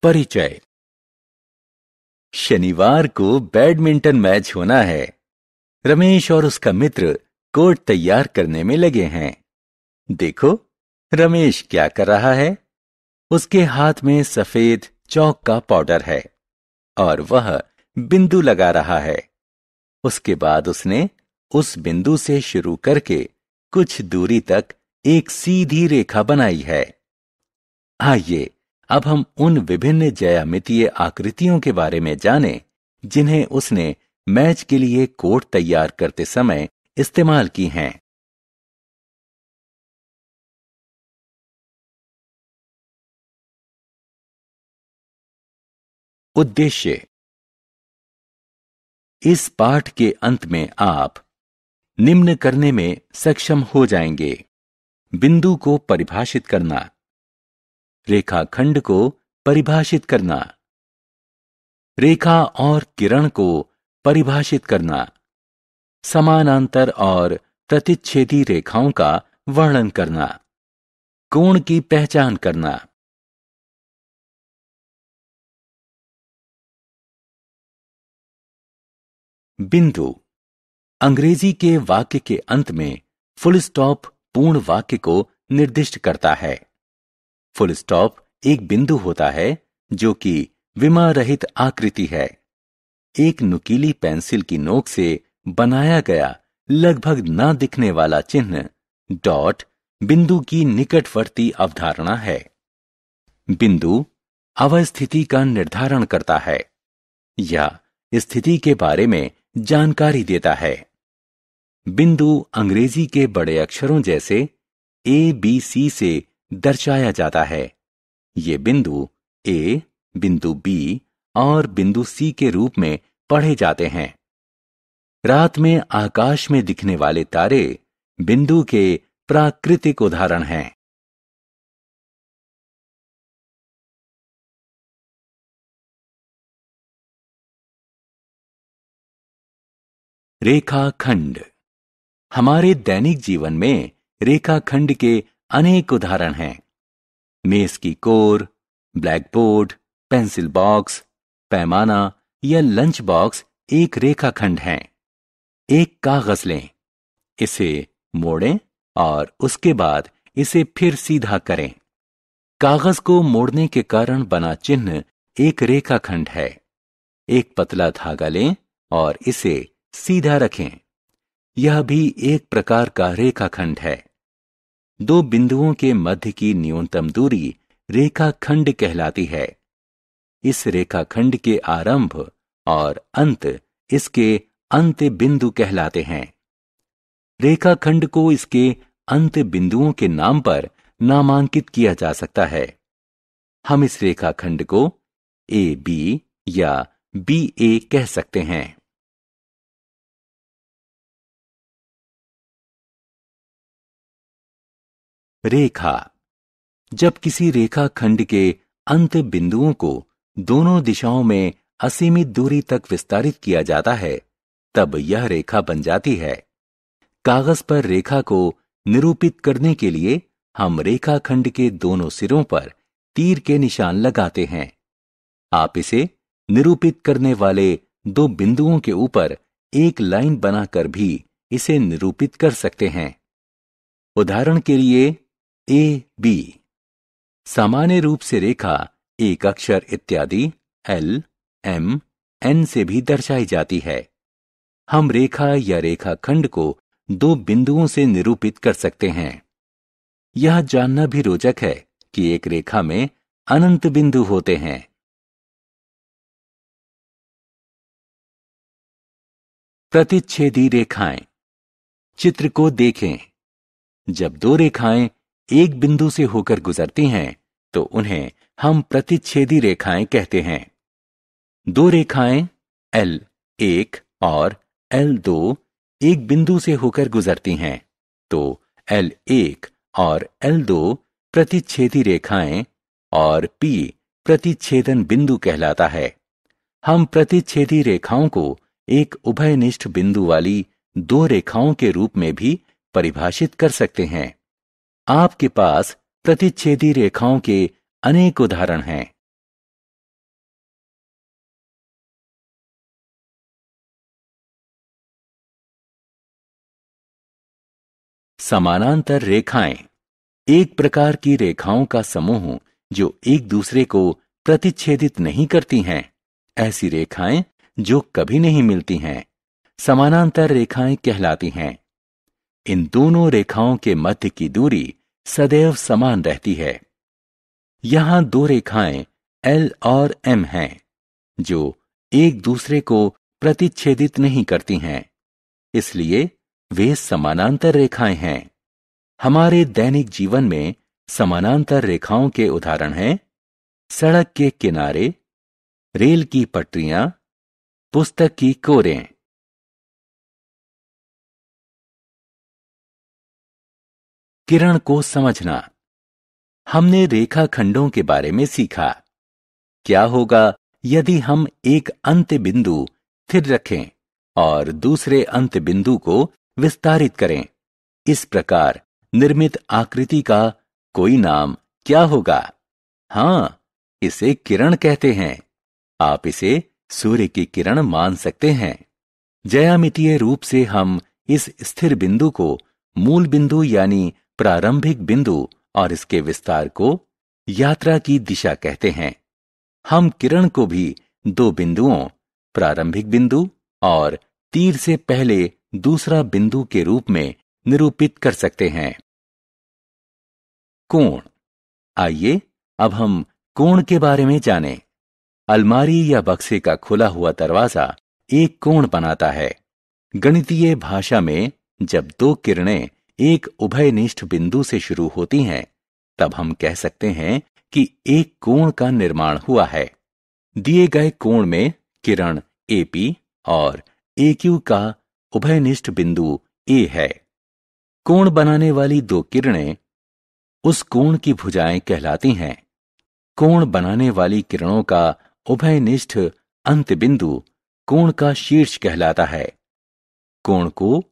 परिचय। शनिवार को बैडमिंटन मैच होना है। रमेश और उसका मित्र कोर्ट तैयार करने में लगे हैं। देखो, रमेश क्या कर रहा है। उसके हाथ में सफेद चौक का पाउडर है और वह बिंदु लगा रहा है। उसके बाद उसने उस बिंदु से शुरू करके कुछ दूरी तक एक सीधी रेखा बनाई है। आइए अब हम उन विभिन्न ज्यामितीय आकृतियों के बारे में जानें जिन्हें उसने मैच के लिए कोर्ट तैयार करते समय इस्तेमाल की हैं। उद्देश्य। इस पाठ के अंत में आप निम्न करने में सक्षम हो जाएंगे: बिंदु को परिभाषित करना, रेखाखंड को परिभाषित करना, रेखा और किरण को परिभाषित करना, समानांतर और प्रतिच्छेदी रेखाओं का वर्णन करना, कोण की पहचान करना। बिंदु। अंग्रेजी के वाक्य के अंत में फुल स्टॉप पूर्ण वाक्य को निर्दिष्ट करता है। फुल स्टॉप एक बिंदु होता है जो कि विमा रहित आकृति है। एक नुकीली पेंसिल की नोक से बनाया गया लगभग न दिखने वाला चिन्ह डॉट बिंदु की निकटवर्ती अवधारणा है। बिंदु अवस्थिति का निर्धारण करता है या स्थिति के बारे में जानकारी देता है। बिंदु अंग्रेजी के बड़े अक्षरों जैसे ABC से दर्शाया जाता है। ये बिंदु A, बिंदु B और बिंदु C के रूप में पढ़े जाते हैं। रात में आकाश में दिखने वाले तारे बिंदु के प्राकृतिक उदाहरण हैं। रेखाखंड। हमारे दैनिक जीवन में रेखाखंड के अनेक उदाहरण हैं। मेज की कोर, ब्लैकबोर्ड, पेंसिल बॉक्स, पैमाना या लंच बॉक्स एक रेखाखंड हैं। एक कागज लें, इसे मोड़ें और उसके बाद इसे फिर सीधा करें। कागज को मोड़ने के कारण बना चिन्ह एक रेखाखंड है। एक पतला धागा लें और इसे सीधा रखें। यह भी एक प्रकार का रेखाखंड है। दो बिंदुओं के मध्य की न्यूनतम दूरी रेखाखंड कहलाती है। इस रेखाखंड के आरंभ और अंत इसके अंत बिंदु कहलाते हैं। रेखाखंड को इसके अंत बिंदुओं के नाम पर नामांकित किया जा सकता है। हम इस रेखाखंड को AB या BA कह सकते हैं। रेखा। जब किसी रेखाखंड के अंत बिंदुओं को दोनों दिशाओं में असीमित दूरी तक विस्तारित किया जाता है, तब यह रेखा बन जाती है। कागज पर रेखा को निरूपित करने के लिए हम रेखाखंड के दोनों सिरों पर तीर के निशान लगाते हैं। आप इसे निरूपित करने वाले दो बिंदुओं के ऊपर एक लाइन बनाकर भी इसे निरूपित कर सकते हैं। उदाहरण के लिए AB। सामान्य रूप से रेखा एक अक्षर इत्यादि L, M, N से भी दर्शाई जाती है। हम रेखा या रेखाखंड को दो बिंदुओं से निरूपित कर सकते हैं। यह जानना भी रोचक है कि एक रेखा में अनंत बिंदु होते हैं। प्रतिच्छेदी रेखाएं। चित्र को देखें। जब दो रेखाएं एक बिंदु से होकर गुजरती हैं, तो उन्हें हम प्रतिच्छेदी रेखाएं कहते हैं। दो रेखाएं L1 और L2 एक बिंदु से होकर गुजरती हैं, तो L1 और L2 प्रतिच्छेदी रेखाएं और P प्रतिच्छेदन बिंदु कहलाता है। हम प्रतिच्छेदी रेखाओं को एक उभयनिष्ठ बिंदु वाली दो रेखाओं के रूप में भी परिभाषित कर सकते हैं। आपके पास प्रतिच्छेदी रेखाओं के अनेक उदाहरण हैं। समानांतर रेखाएं एक प्रकार की रेखाओं का समूह जो एक दूसरे को प्रतिच्छेदित नहीं करती हैं। ऐसी रेखाएं जो कभी नहीं मिलती हैं समानांतर रेखाएं कहलाती हैं। इन दोनों रेखाओं के मध्य की दूरी सदैव समान रहती है। यहां दो रेखाएं L और M हैं जो एक दूसरे को प्रतिच्छेदित नहीं करती हैं, इसलिए वे समानांतर रेखाएं हैं। हमारे दैनिक जीवन में समानांतर रेखाओं के उदाहरण हैं सड़क के किनारे, रेल की पटरियां, पुस्तक की कोरें। किरण को समझना। हमने रेखाखंडों के बारे में सीखा। क्या होगा यदि हम एक अंत्य बिंदु स्थिर रखें और दूसरे अंत्य बिंदु को विस्तारित करें? इस प्रकार निर्मित आकृति का कोई नाम क्या होगा? हां, इसे किरण कहते हैं। आप इसे सूर्य की किरण मान सकते हैं। ज्यामितीय रूप से हम इस स्थिर बिंदु को मूल बिंदु यानी प्रारंभिक बिंदु और इसके विस्तार को यात्रा की दिशा कहते हैं। हम किरण को भी दो बिंदुओं, प्रारंभिक बिंदु और तीर से पहले दूसरा बिंदु के रूप में निरूपित कर सकते हैं। कोण। आइए अब हम कोण के बारे में जानें। अलमारी या बक्से का खुला हुआ दरवाजा एक कोण बनाता है। गणितीय भाषा में जब दो किरणें एक उभयनिष्ठ बिंदु से शुरू होती हैं, तब हम कह सकते हैं कि एक कोण का निर्माण हुआ है। दिए गए कोण में किरण AP और AQ का उभयनिष्ठ बिंदु A है। कोण बनाने वाली दो किरणें उस कोण की भुजाएं कहलाती हैं। कोण बनाने वाली किरणों का उभयनिष्ठ अंत्य बिंदु कोण का शीर्ष कहलाता है। कोण को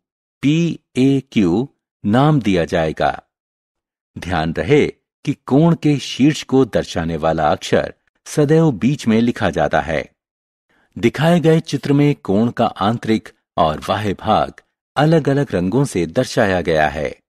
PAQ नाम दिया जाएगा। ध्यान रहे कि कोण के शीर्ष को दर्शाने वाला अक्षर सदैव बीच में लिखा जाता है। दिखाए गए चित्र में कोण का आंतरिक और बाह्य भाग अलग अलग रंगों से दर्शाया गया है।